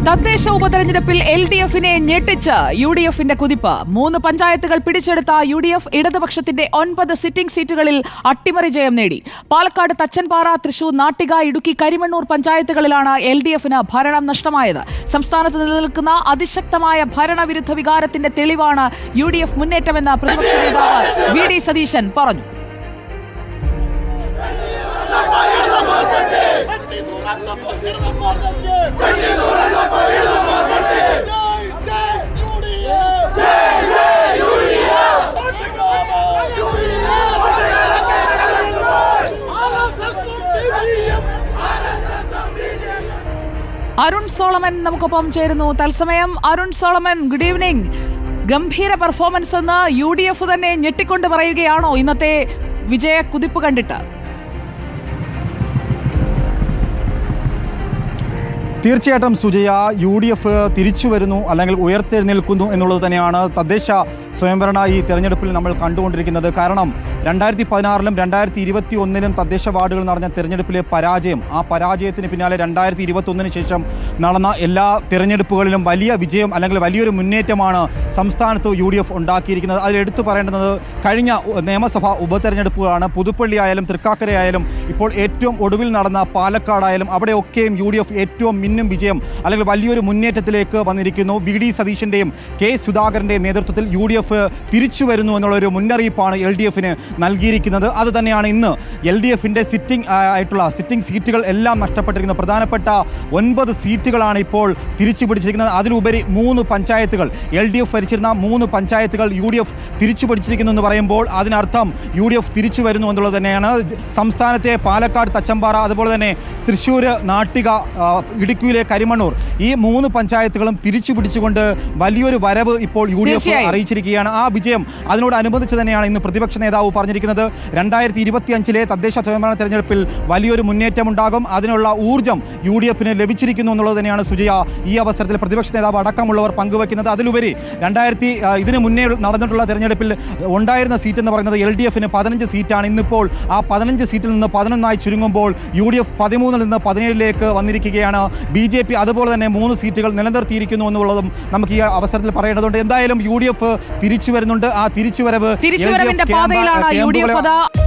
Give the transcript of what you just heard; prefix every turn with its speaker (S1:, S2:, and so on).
S1: തദ്ദേശ ഉപതെരഞ്ഞെടുപ്പിൽ LDFിനെ ഞെട്ടിച്ച് UDFിന്റെ കുതിപ്പ്. 3 പഞ്ചായത്തുകൾ പിടിച്ചെടുത്ത UDF ഇടതുപക്ഷത്തിന്റെ 9 സിറ്റിംഗ് സീറ്റുകളിൽ അട്ടിമറി ജയം നേടി. പാലക്കാട് തച്ചൻപാറ, തൃശൂർ, നാട്ടിക, ഇടുക്കി, കരിമണ്ണൂർ പഞ്ചായത്തുകളിലാണ് LDFിന് ഭരണം നഷ്ടമായത്. സംസ്ഥാനത്ത് നിലനിൽക്കുന്ന അതിശക്തമായ ഭരണവിരുദ്ധ വികാരത്തിന്റെ തെളിവാണ് UDF മുന്നേറ്റമെന്ന് പ്രതിപക്ഷ നേതാവ് VD സതീശൻ പറഞ്ഞു. അരുൺ സോളമൻ നമുക്കൊപ്പം ചേരുന്നു തത്സമയം. Arun Solomon, good evening. ഗംഭീര പെർഫോമൻസ് എന്ന് UDF തന്നെ ഞെട്ടിക്കൊണ്ട് പറയുകയാണോ ഇന്നത്തെ വിജയ കുതിപ്പ് കണ്ടിട്ട്?
S2: തീർച്ചയായിട്ടും സുജയ, UDF തിരിച്ചു വരുന്നു അല്ലെങ്കിൽ ഉയർത്തെഴുന്നേൽക്കുന്നു എന്നുള്ളത് തന്നെയാണ് തദ്ദേശ സ്വയംഭരണ ഈ തെരഞ്ഞെടുപ്പിൽ നമ്മൾ കണ്ടുകൊണ്ടിരിക്കുന്നത്. കാരണം 2016-ലും 2021-ലും തദ്ദേശ വാർഡുകൾ നടന്ന തെരഞ്ഞെടുപ്പിലെ പരാജയം, ആ പരാജയത്തിന് പിന്നാലെ 2021-ന് ശേഷം നടന്ന എല്ലാ തെരഞ്ഞെടുപ്പുകളിലും വലിയ വിജയം അല്ലെങ്കിൽ വലിയൊരു മുന്നേറ്റമാണ് സംസ്ഥാനത്ത് UDF ഉണ്ടാക്കിയിരിക്കുന്നത്. അതിലെടുത്തു പറയേണ്ടുന്നത് കഴിഞ്ഞ നിയമസഭാ ഉപതെരഞ്ഞെടുപ്പുകളാണ്. പുതുപ്പള്ളി ആയാലും തൃക്കാക്കരയായാലും ഇപ്പോൾ ഏറ്റവും ഒടുവിൽ നടന്ന പാലക്കാടായാലും അവിടെയൊക്കെയും UDF ഏറ്റവും മിന്നും വിജയം അല്ലെങ്കിൽ വലിയൊരു മുന്നേറ്റത്തിലേക്ക് വന്നിരിക്കുന്നു. VD സതീശൻ്റെയും K സുധാകരൻ്റെയും നേതൃത്വത്തിൽ UDF തിരിച്ചു വരുന്നു എന്നുള്ളൊരു മുന്നറിയിപ്പാണ് LDFിന് നൽകിയിരിക്കുന്നത്. അത് തന്നെയാണ് ഇന്ന് LDFിൻ്റെ സിറ്റിംഗ് സീറ്റുകൾ എല്ലാം നഷ്ടപ്പെട്ടിരിക്കുന്ന പ്രധാനപ്പെട്ട 9 സീറ്റുകളാണ് ഇപ്പോൾ തിരിച്ചു പിടിച്ചിരിക്കുന്നത്. അതിലുപരി 3 പഞ്ചായത്തുകൾ, LDF ഭരിച്ചിരുന്ന 3 പഞ്ചായത്തുകൾ UDF തിരിച്ചു പിടിച്ചിരിക്കുന്നു എന്ന് പറയുമ്പോൾ അതിനർത്ഥം UDF തിരിച്ചു വരുന്നു എന്നുള്ളത് തന്നെയാണ്. സംസ്ഥാനത്തെ പാലക്കാട്, തച്ചമ്പാറ, അതുപോലെ തന്നെ തൃശ്ശൂർ, നാട്ടിക, ഇടുക്കിയിലെ കരിമണ്ണൂർ, ഈ 3 പഞ്ചായത്തുകളും തിരിച്ചു പിടിച്ചുകൊണ്ട് വലിയൊരു വരവ് ഇപ്പോൾ UDF അറിയിച്ചിരിക്കുകയാണ്. ആ വിജയം അതിനോടനുബന്ധിച്ച് തന്നെയാണ് ഇന്ന് പ്രതിപക്ഷ നേതാവ് പറഞ്ഞിരിക്കുന്നത്. 2025-ലെ തദ്ദേശ സ്വയംഭരണ തെരഞ്ഞെടുപ്പിൽ വലിയൊരു മുന്നേറ്റമുണ്ടാകും, അതിനുള്ള ഊർജ്ജം UDFിന് ലഭിച്ചിരിക്കുന്നു എന്നുള്ളത് തന്നെയാണ് സുജയ ഈ അവസരത്തിൽ പ്രതിപക്ഷ നേതാവ് അടക്കമുള്ളവർ പങ്കുവയ്ക്കുന്നത്. അതിലുപരി ഇതിന് മുന്നേ നടന്നിട്ടുള്ള തെരഞ്ഞെടുപ്പിൽ ഉണ്ടായിരുന്ന സീറ്റ് എന്ന് പറയുന്നത് LDFിന് 15 സീറ്റാണ്. ഇന്നിപ്പോൾ ആ 15 സീറ്റിൽ നിന്ന് 11 ചുരുങ്ങുമ്പോൾ UDF 13-ൽ നിന്ന് 17-ലേക്ക് വന്നിരിക്കുകയാണ്. BJP അതുപോലെ തന്നെ 3 സീറ്റുകൾ നിലനിർത്തിയിരിക്കുന്നു എന്നുള്ളതും നമുക്ക് ഈ അവസരത്തിൽ പറയേണ്ടതുണ്ട്. എന്തായാലും UDF തിരിച്ചു വരുന്നുണ്ട്. ആ തിരിച്ചുവരവിന്റെ
S1: പാതയിലാണ് UDF.